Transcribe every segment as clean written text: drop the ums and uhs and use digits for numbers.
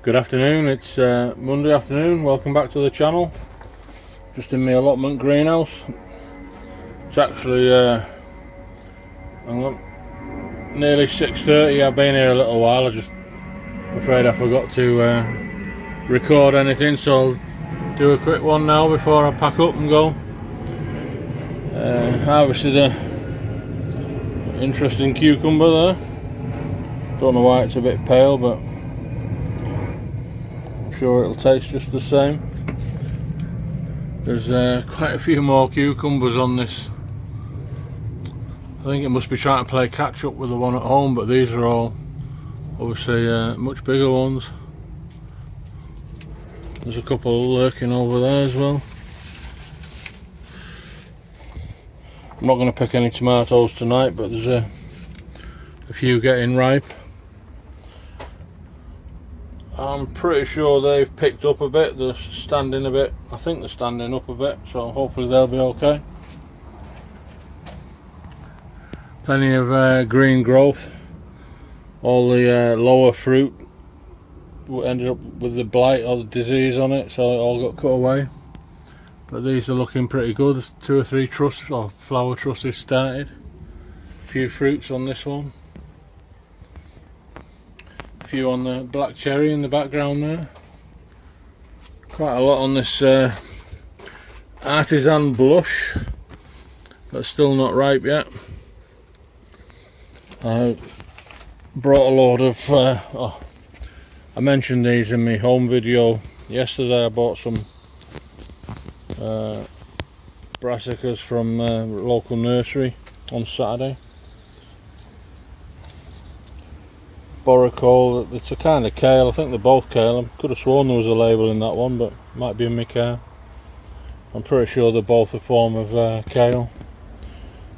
Good afternoon, it's Monday afternoon. Welcome back to the channel. Just in my allotment greenhouse. It's actually nearly 6:30. I've been here a little while. I'm afraid I forgot to record anything, so I'll do a quick one now before I pack up and go. Harvested a interesting cucumber there. Don't know why it's a bit pale, but sure it'll taste just the same. There's quite a few more cucumbers on this. I think it must be trying to play catch up with the one at home, but these are all obviously much bigger ones. There's a couple lurking over there as well. I'm not going to pick any tomatoes tonight, but there's a few getting ripe. I'm pretty sure they've picked up a bit. They're standing a bit. I think they're standing up a bit, so hopefully they'll be okay. Plenty of green growth. All the lower fruit ended up with the blight or the disease on it, so it all got cut away. But these are looking pretty good. There's 2 or 3 trusses or flower trusses started. A few fruits on this one. Few on the black cherry in the background there. Quite a lot on this artisan blush, but still not ripe yet. I brought a load of I mentioned these in my home video yesterday. I bought some brassicas from local nursery on Saturday. Borecole, it's a kind of kale. I think they're both kale. I could have sworn there was a label in that one, but it might be in my car. I'm pretty sure they're both a form of kale.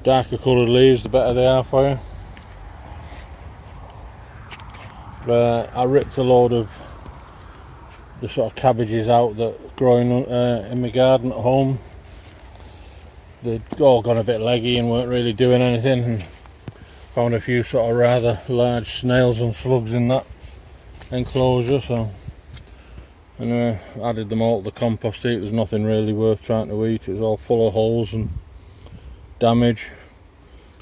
Darker coloured leaves, the better they are for you. I ripped a load of the sort of cabbages out that growing in my garden at home. They'd all gone a bit leggy and weren't really doing anything. And found a few sort of rather large snails and slugs in that enclosure, so anyway, added them all to the compost heap. There's nothing really worth trying to eat. It was all full of holes and damage,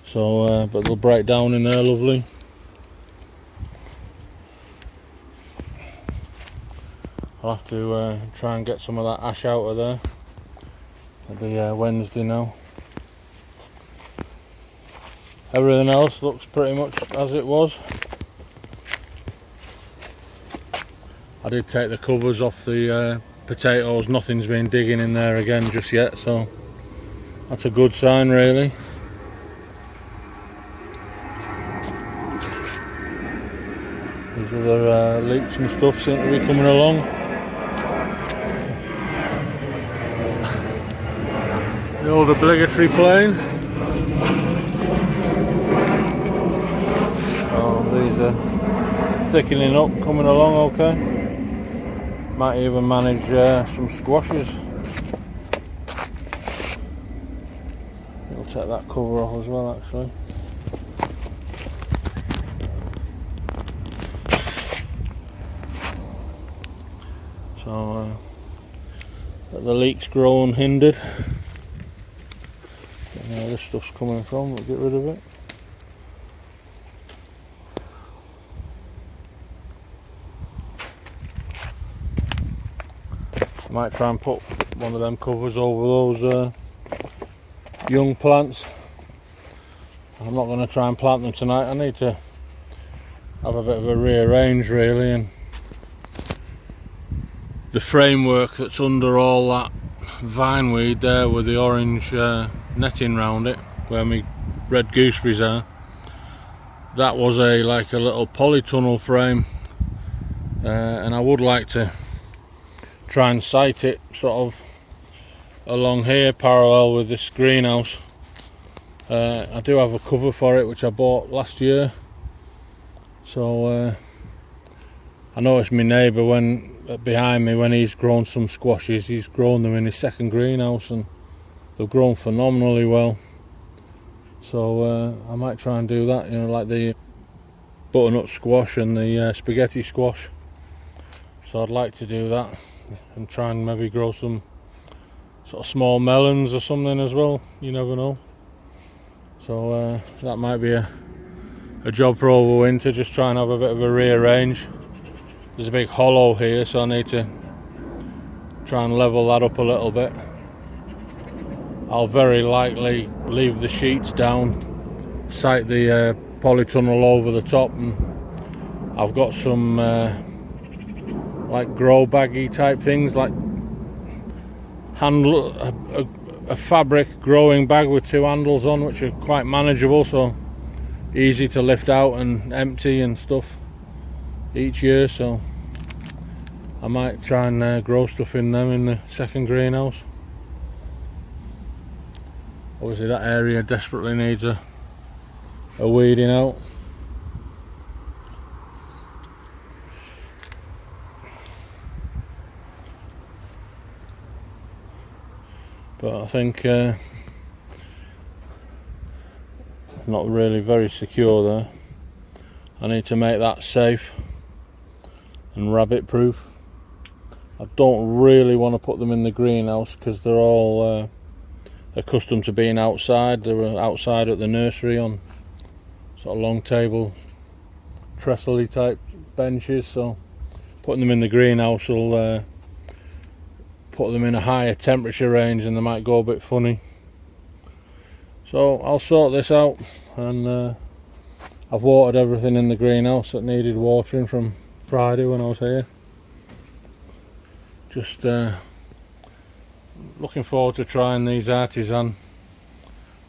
so but they'll break down in there lovely. I'll have to try and get some of that ash out of there. It'll be Wednesday now. Everything else looks pretty much as it was. I did take the covers off the potatoes. Nothing's been digging in there again just yet, so that's a good sign really. These other leeks and stuff seem to be coming along. The old obligatory plane. These are thickening up, coming along okay. Might even manage some squashes. I'll take that cover off as well actually. So let the leeks grow unhindered. Don't know where this stuff's coming from, we'll get rid of it. Might try and put one of them covers over those young plants. I'm not going to try and plant them tonight. I need to have a bit of a rearrange really, and the framework that's under all that vine weed there with the orange netting round it, where my red gooseberries are, that was like a little polytunnel frame, and I would like to try and site it sort of along here parallel with this greenhouse. I do have a cover for it which I bought last year, so I noticed my neighbour behind me when he's grown some squashes. He's grown them in his second greenhouse and they've grown phenomenally well, so I might try and do that, you know, like the butternut squash and the spaghetti squash. So I'd like to do that and try and maybe grow some sort of small melons or something as well, you never know. So that might be a job for over winter, just try and have a bit of a rearrange. There's a big hollow here, so I need to try and level that up a little bit. I'll very likely leave the sheets down, site the polytunnel over the top, and I've got some like grow baggy type things, like handle a fabric growing bag with 2 handles on, which are quite manageable, so easy to lift out and empty and stuff each year. So I might try and grow stuff in them in the second greenhouse. Obviously that area desperately needs a weeding out. But I think not really very secure there. I need to make that safe and rabbit proof. I don't really want to put them in the greenhouse because they're all accustomed to being outside. They were outside at the nursery on sort of long table trestle-y type benches, so putting them in the greenhouse will put them in a higher temperature range and they might go a bit funny. So I'll sort this out, and I've watered everything in the greenhouse that needed watering from Friday when I was here. Just looking forward to trying these artisan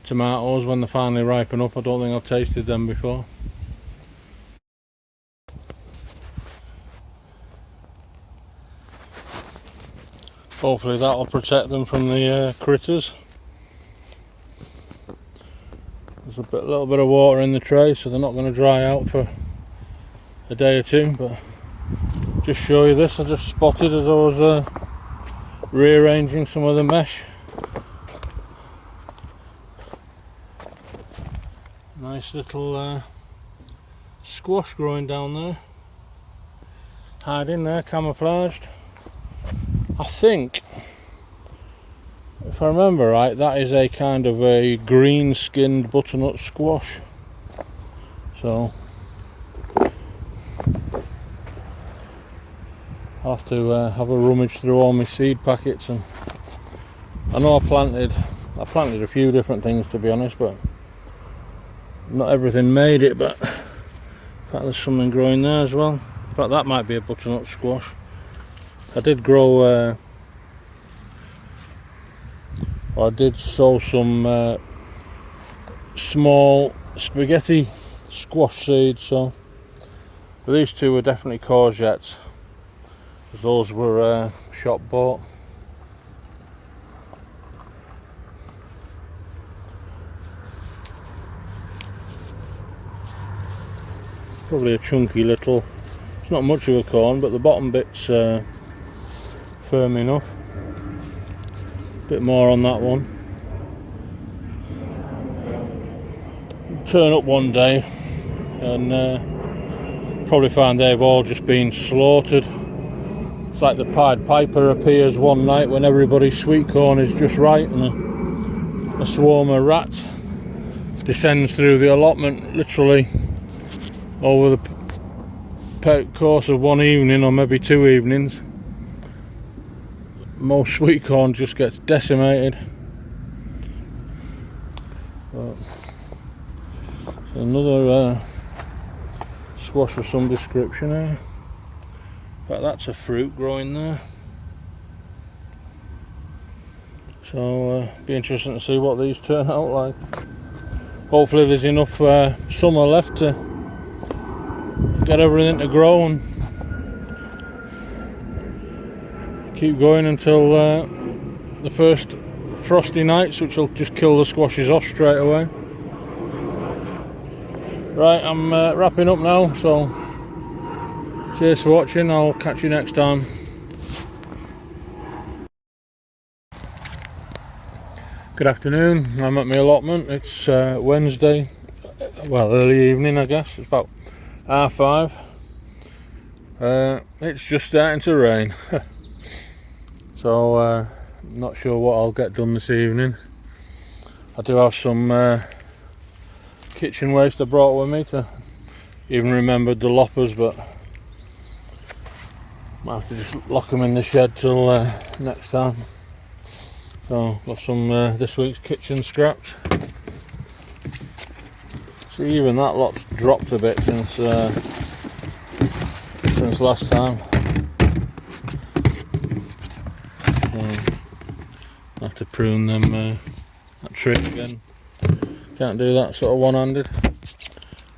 tomatoes when they finally ripen up. I don't think I've tasted them before. Hopefully that'll protect them from the critters. There's a little bit of water in the tray, so they're not going to dry out for a day or two. But just show you this, I just spotted as I was rearranging some of the mesh. Nice little squash growing down there, hiding there, camouflaged. I think, if I remember right, that is a kind of a green skinned butternut squash. So I'll have to have a rummage through all my seed packets. And I know I planted a few different things, to be honest, but not everything made it. But in fact there's something growing there as well. In fact that might be a butternut squash. I did grow I did sow some small spaghetti squash seeds, so these two were definitely courgettes, because those were shop bought. Probably a chunky little, it's not much of a corn, but the bottom bit's firm enough. A bit more on that one. Turn up one day and probably find they've all just been slaughtered. It's like the Pied Piper appears one night when everybody's sweet corn is just right, and a swarm of rats descends through the allotment literally over the course of one evening, or maybe 2 evenings. Most sweet corn just gets decimated. But another squash of some description here. In fact that's a fruit growing there. So be interesting to see what these turn out like. Hopefully there's enough summer left to get everything to grow and keep going until the first frosty nights, which will just kill the squashes off straight away. Right, I'm wrapping up now, so cheers for watching. I'll catch you next time. Good afternoon, I'm at my allotment. It's Wednesday, well early evening I guess, it's about 5:30. It's just starting to rain. So not sure what I'll get done this evening. I do have some kitchen waste I brought with me, to even remembered the loppers, but might have to just lock them in the shed till next time. So got some this week's kitchen scraps. See, even that lot's dropped a bit since last time. I have to prune them that tree again. Can't do that sort of one-handed.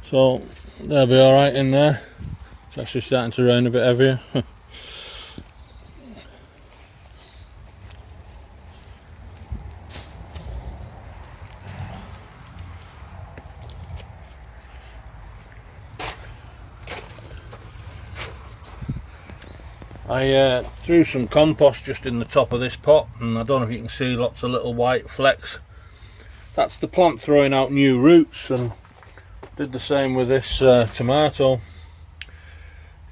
So they'll be alright in there. It's actually starting to rain a bit heavier. I threw some compost just in the top of this pot, and I don't know if you can see lots of little white flecks. That's the plant throwing out new roots, and did the same with this tomato.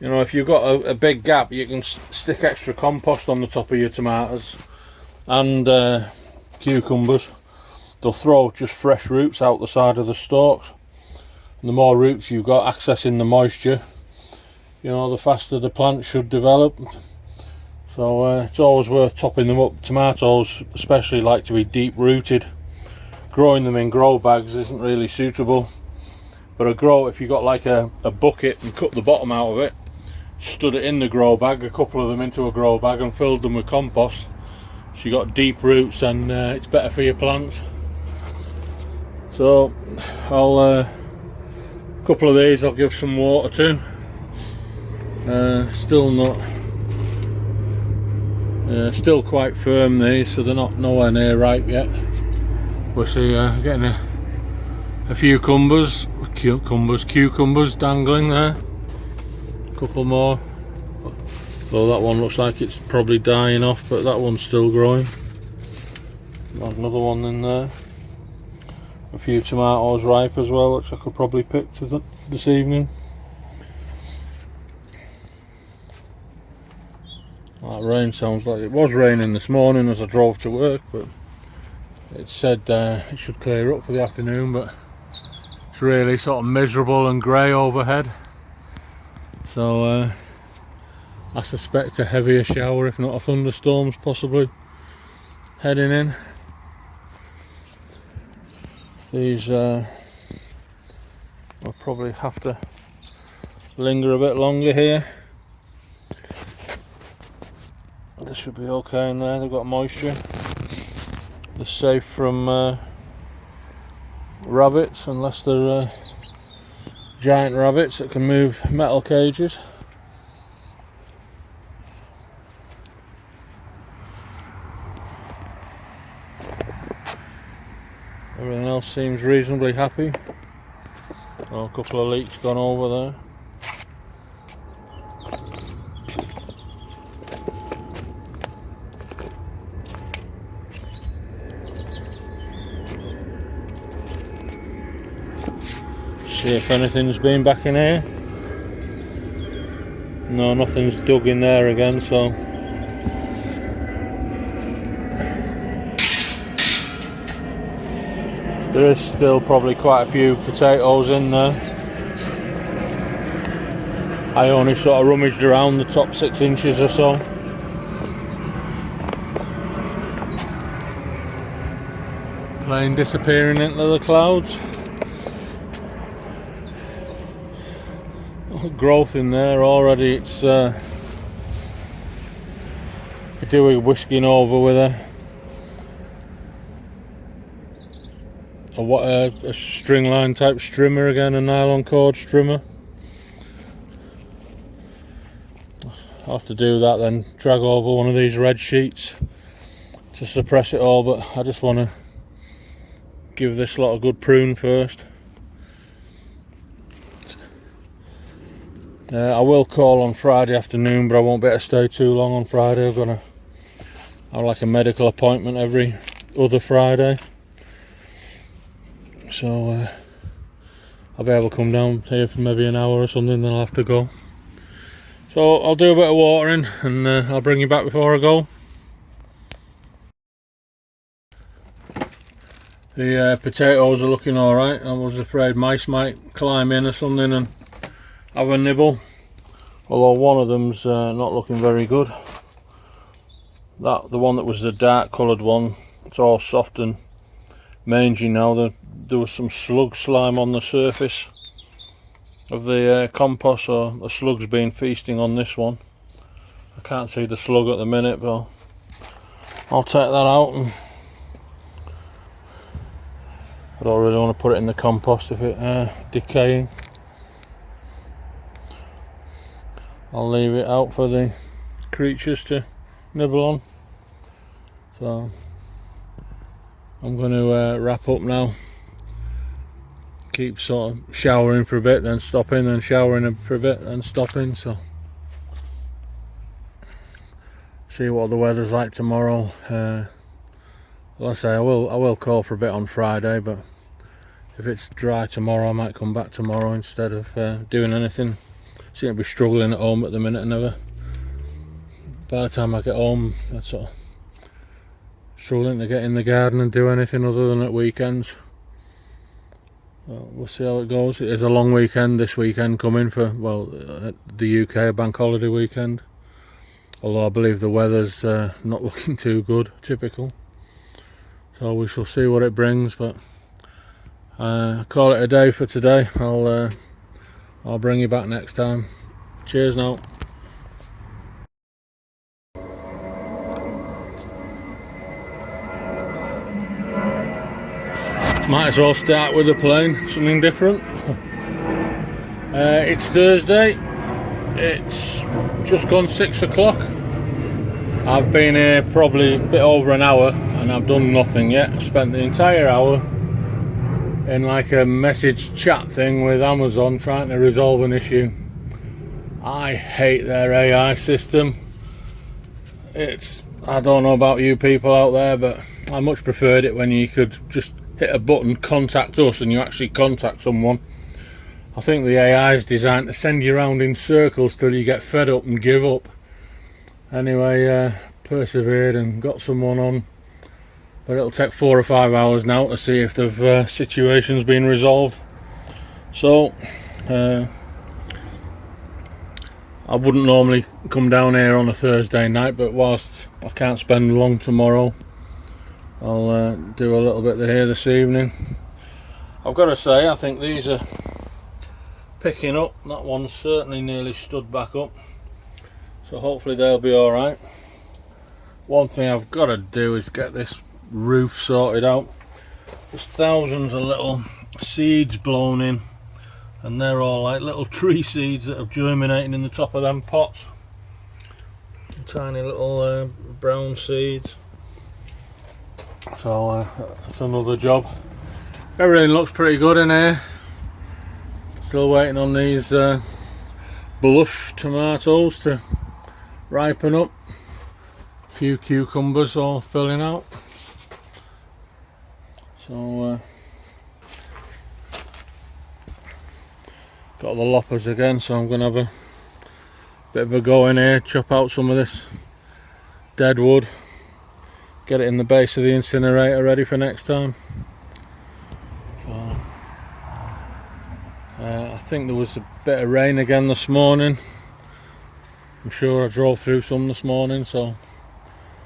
You know, if you've got a big gap, you can stick extra compost on the top of your tomatoes and cucumbers. They'll throw just fresh roots out the side of the stalks, and the more roots you've got accessing the moisture, you know, the faster the plant should develop. So it's always worth topping them up. Tomatoes especially like to be deep rooted. Growing them in grow bags isn't really suitable, but if you got like a bucket and cut the bottom out of it, stood it in the grow bag, a couple of them into a grow bag, and filled them with compost, so you got deep roots, and it's better for your plants. So I'll a couple of these I'll give some water to. Still quite firm, these, so they're not nowhere near ripe yet. We're getting a few cucumbers dangling there. A couple more. Though that one looks like it's probably dying off, but that one's still growing. There's another one in there. A few tomatoes ripe as well, which I could probably pick this evening. That rain sounds like it was raining this morning as I drove to work, but it said it should clear up for the afternoon, but it's really sort of miserable and grey overhead. So I suspect a heavier shower, if not a thunderstorm's possibly heading in. These will probably have to linger a bit longer here. This should be okay in there, they've got moisture. They're safe from rabbits, unless they're giant rabbits that can move metal cages. Everything else seems reasonably happy. Oh, a couple of leaks gone over there. See if anything's been back in here. No, nothing's dug in there again, so there is still probably quite a few potatoes in there. I only sort of rummaged around the top 6 inches or so. Plane disappearing into the clouds. Growth in there already. It's could do with whisking over with a string line type strimmer again, a nylon cord strimmer. I'll have to do that, then drag over one of these red sheets to suppress it all, but I just want to give this lot a good prune first. I will call on Friday afternoon, but I won't be able to stay too long on Friday. I've got like a medical appointment every other Friday, so I'll be able to come down here for maybe an hour or something, then I'll have to go. So I'll do a bit of watering and I'll bring you back before I go. The potatoes are looking alright. I was afraid mice might climb in or something and have a nibble, although one of them's not looking very good. The one that was the dark coloured one, it's all soft and mangy now. There was some slug slime on the surface of the compost, so the slug's been feasting on this one. I can't see the slug at the minute, but I'll take that out. And I don't really want to put it in the compost if it's decaying. I'll leave it out for the creatures to nibble on. So I'm going to wrap up now. Keep sort of showering for a bit, then stopping, then showering for a bit, then stopping. So see what the weather's like tomorrow. Well, I say I will call for a bit on Friday, but if it's dry tomorrow I might come back tomorrow instead of doing anything. Seem to be struggling at home at the minute. By the time I get home, I'm sort of struggling to get in the garden and do anything other than at weekends. Well, we'll see how it goes. It is a long weekend this weekend coming for, well, the UK bank holiday weekend. Although I believe the weather's not looking too good, typical. So we shall see what it brings, but call it a day for today. I'll bring you back next time. Cheers now. Might as well start with a plane, something different. It's Thursday. It's just gone 6 o'clock. I've been here probably a bit over an hour and I've done nothing yet. I spent the entire hour in like a message chat thing with Amazon trying to resolve an issue. I hate their AI system. I don't know about you people out there, but I much preferred it when you could just hit a button, contact us, and you actually contact someone. I think the AI is designed to send you around in circles till you get fed up and give up. Anyway, persevered and got someone on, but it'll take 4 or 5 hours now to see if the situation's been resolved. So I wouldn't normally come down here on a Thursday night, but whilst I can't spend long tomorrow, I'll do a little bit here this evening. I've got to say, I think these are picking up. That one's certainly nearly stood back up, so hopefully they'll be alright. One thing I've got to do is get this roof sorted out. There's thousands of little seeds blown in, and they're all like little tree seeds that are germinating in the top of them pots. Tiny little brown seeds. So that's another job. Everything looks pretty good in here. Still waiting on these blush tomatoes to ripen up. A few cucumbers all filling out. So got the loppers again, so I'm going to have a bit of a go in here, chop out some of this dead wood, get it in the base of the incinerator ready for next time. So, I think there was a bit of rain again this morning. I'm sure I drove through some this morning, so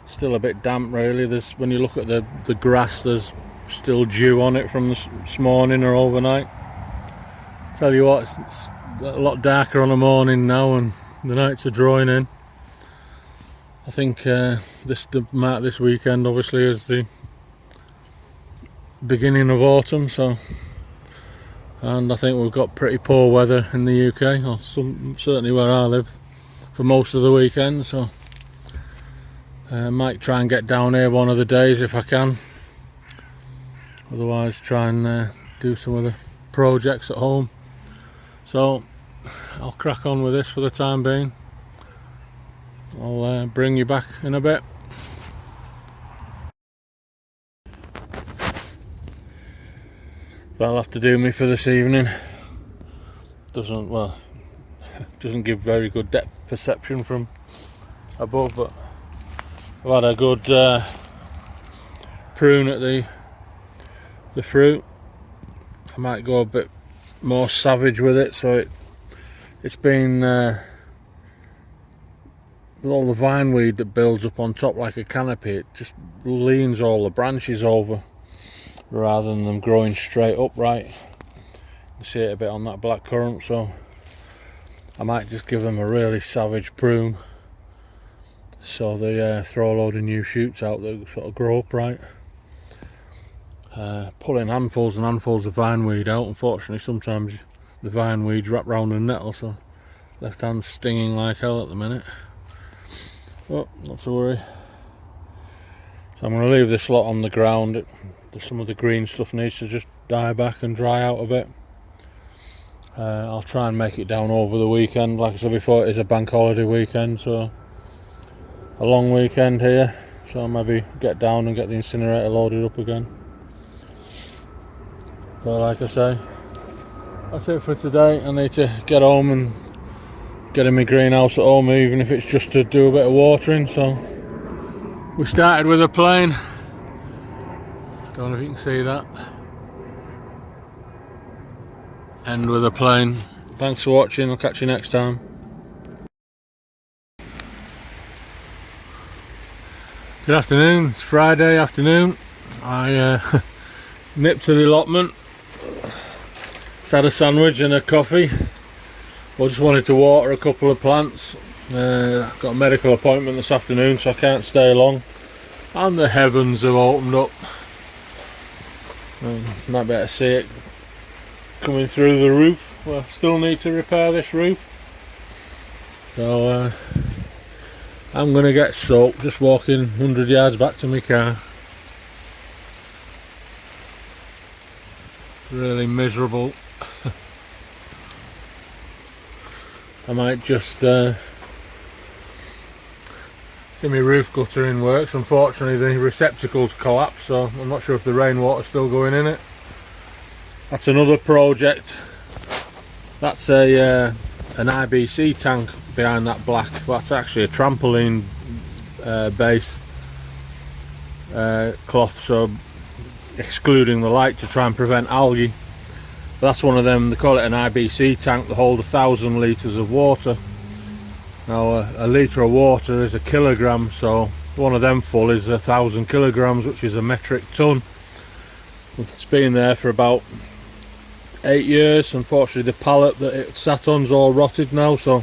still a bit damp really. When you look at the grass, there's still dew on it from this morning or overnight. Tell you what, it's a lot darker on the morning now and the nights are drawing in. I think the mark this weekend obviously is the beginning of autumn, so, and I think we've got pretty poor weather in the UK, or certainly where I live, for most of the weekend. So I might try and get down here one of the days if I can. Otherwise try and do some of the projects at home. So I'll crack on with this for the time being. I'll bring you back in a bit. That'll have to do me for this evening. Well, doesn't give very good depth perception from above, but I've had a good prune at the fruit. I might go a bit more savage with it, so it's been with all the vine weed that builds up on top like a canopy, it just leans all the branches over rather than them growing straight upright. You see it a bit on that black currant, so I might just give them a really savage prune so they throw a load of new shoots out that sort of grow upright. Pulling handfuls and handfuls of vine weed out, unfortunately sometimes the vine weeds wrap round the nettle, so left hand's stinging like hell at the minute. But not to worry. So I'm going to leave this lot on the ground. Some of the green stuff needs to just die back and dry out a bit. I'll try and make it down over the weekend. Like I said before, it is a bank holiday weekend, so a long weekend here, so I'll maybe get down and get the incinerator loaded up again. But like I say, that's it for today. I need to get home and get in my greenhouse at home, even if it's just to do a bit of watering. So we started with a plane. Don't know if you can see that. End with a plane. Thanks for watching. I'll catch you next time. Good afternoon. It's Friday afternoon. I nipped to the allotment. Just had a sandwich and a coffee. I just wanted to water a couple of plants. Got a medical appointment this afternoon, so I can't stay long. And the heavens have opened up. Might be able to see it coming through the roof. Well, still need to repair this roof. So I'm going to get soaked just walking 100 yards back to my car. Really miserable. I might just see my roof guttering works. Unfortunately the receptacle's collapsed, so I'm not sure if the rainwater's still going in it. That's another project. That's an IBC tank behind that black. That's actually a trampoline base cloth, so excluding the light to try and prevent algae. That's one of them. They call it an IBC tank. They hold 1,000 litres of water. Now a litre of water is a kilogram, so one of them full is 1,000 kilograms, which is a metric ton. It's been there for about 8 years. Unfortunately the pallet that it sat on's all rotted now, so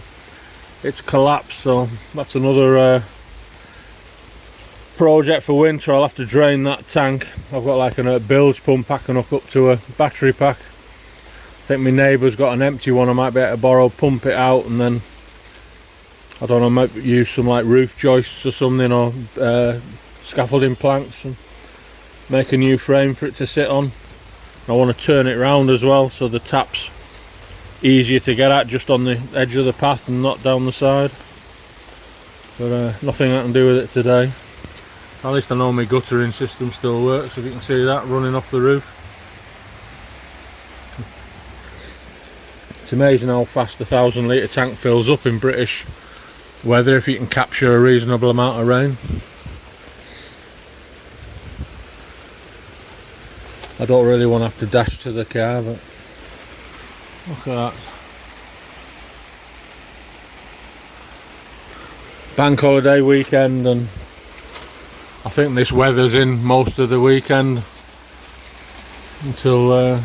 it's collapsed. So that's another project for winter. I'll have to drain that tank. I've got like a bilge pump packing up to a battery pack. I think my neighbour's got an empty one. I might be able to borrow, pump it out, and then I don't know, I might use some like roof joists or something, or scaffolding planks, and make a new frame for it to sit on. I want to turn it round as well, so the tap's easier to get at, just on the edge of the path and not down the side. But nothing I can do with it today. At least I know my guttering system still works, if you can see that running off the roof. It's amazing how fast a 1,000 litre tank fills up in British weather if you can capture a reasonable amount of rain. I don't really want to have to dash to the car, but look at that. Bank holiday weekend, and I think this weather's in most of the weekend until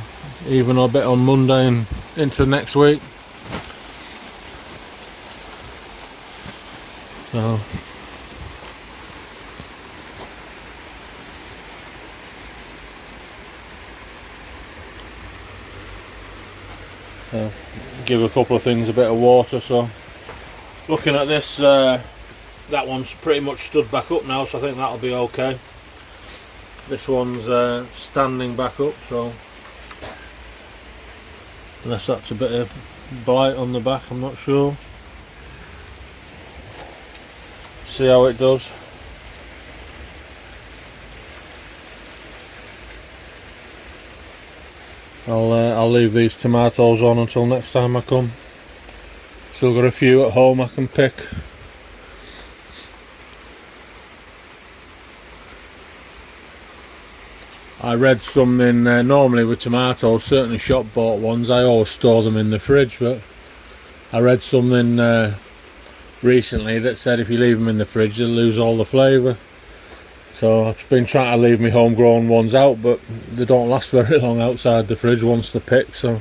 even a bit on Monday and into next week. So give a couple of things a bit of water. So looking at this, that one's pretty much stood back up now, so I think that'll be okay. This one's standing back up, so unless that's a bit of blight on the back, I'm not sure. See how it does. I'll leave these tomatoes on until next time I come. Still got a few at home I can pick. I read something, normally with tomatoes, certainly shop bought ones, I always store them in the fridge, but I read something recently that said if you leave them in the fridge they'll lose all the flavour. So I've been trying to leave my homegrown ones out, but they don't last very long outside the fridge once they're picked, so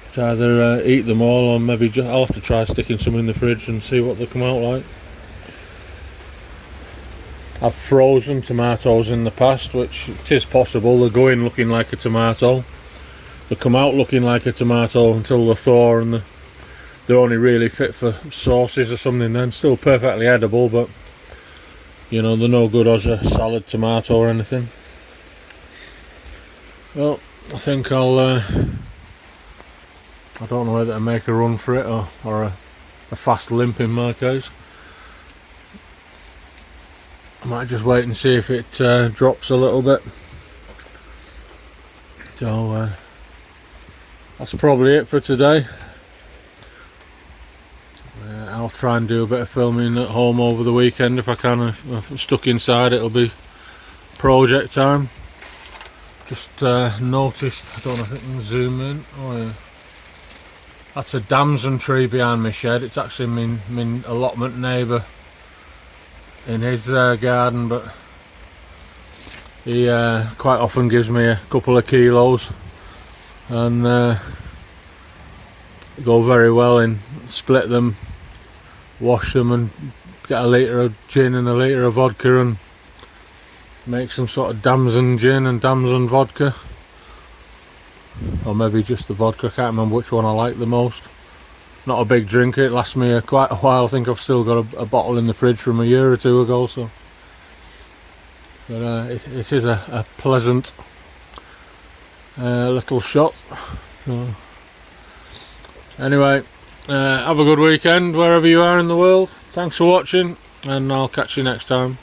it's either eat them all or maybe I'll have to try sticking some in the fridge and see what they come out like. I've frozen tomatoes in the past, which it is possible. They go in looking like a tomato, they come out looking like a tomato until they thaw, and they're only really fit for sauces or something then. Still perfectly edible, but you know, they're no good as a salad tomato or anything. Well, I think I don't know whether to make a run for it or a fast limp in my case. I might just wait and see if it drops a little bit. So that's probably it for today. I'll try and do a bit of filming at home over the weekend if I can. If I'm stuck inside, it'll be project time. Just noticed, I don't know if I can zoom in. Oh yeah, that's a damson tree behind my shed. It's actually my allotment neighbour in his garden, but he quite often gives me a couple of kilos, and go very well in split them, wash them and get a litre of gin and a litre of vodka and make some sort of damson gin and damson vodka, or maybe just the vodka. I can't remember which one I like the most. Not a big drinker, it lasts me quite a while. I think I've still got a bottle in the fridge from a year or two ago, so but it is a pleasant little shot. So, anyway, have a good weekend wherever you are in the world. Thanks for watching, and I'll catch you next time.